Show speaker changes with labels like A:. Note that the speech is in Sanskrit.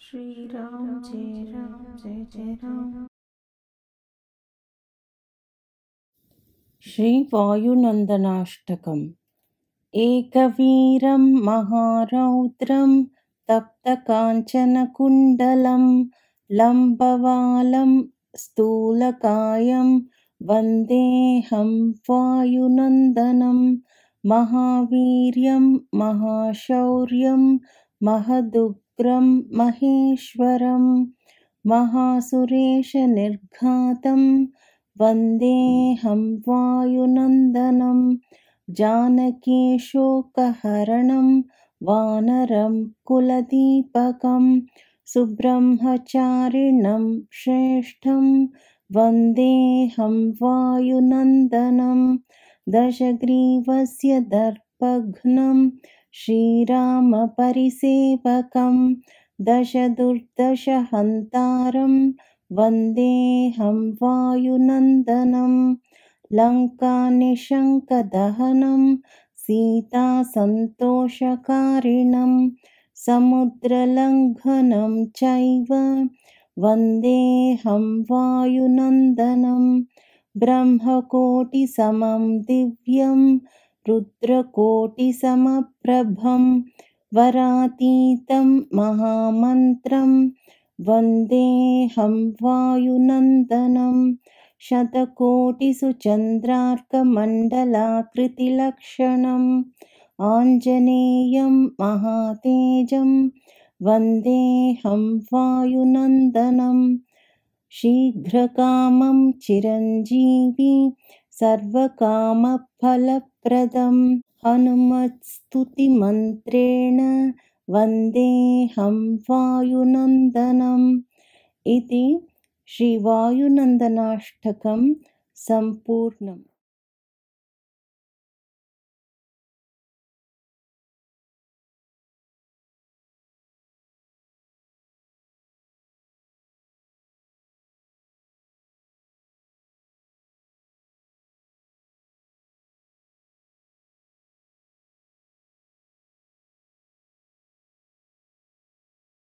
A: श्री राम जय जय राम। श्री वायुनंदनाष्टकम्। एकवीरं महारौद्रं तप्तकाञ्चनकुण्डलं लम्बवालं स्थूलकायं वन्देऽहं वायुनन्दनं। महावीर्यं महाशौर्यं महदुग्रं महेश्वरं महासुरेशनिर्घातं वन्देऽहं वायुनन्दनं। जानकीशोकहरणं वानरं कुलदीपकं सुब्रह्मचारिणं श्रेष्ठं वन्देऽहं वायुनन्दनं। दशग्रीवस्य दर्पघ्नं श्रीरामपरिसेवकं दशदुर्दशहन्तारं वन्देऽहं वायुनन्दनं। लङ्कानिशङ्कदहनं सीतासन्तोषकारिणं समुद्रलङ्घनं चैव वन्देऽहं वायुनन्दनं। ब्रह्मकोटिसमं दिव्यं रुद्रकोटिसमप्रभं वरातीतं महामन्त्रं वन्देऽहं वायुनन्दनं। शतकोटिषु चन्द्रार्कमण्डलाकृतिलक्षणम् आञ्जनेयं महातेजं वन्देऽहं वायुनन्दनं। शीघ्रकामं चिरञ्जीवी सर्वकामफलप्रदं हनुमत्स्तुतिमन्त्रेण वन्देऽहं वायुनन्दनम्। इति श्रीवायुनन्दनाष्टकं सम्पूर्णम्।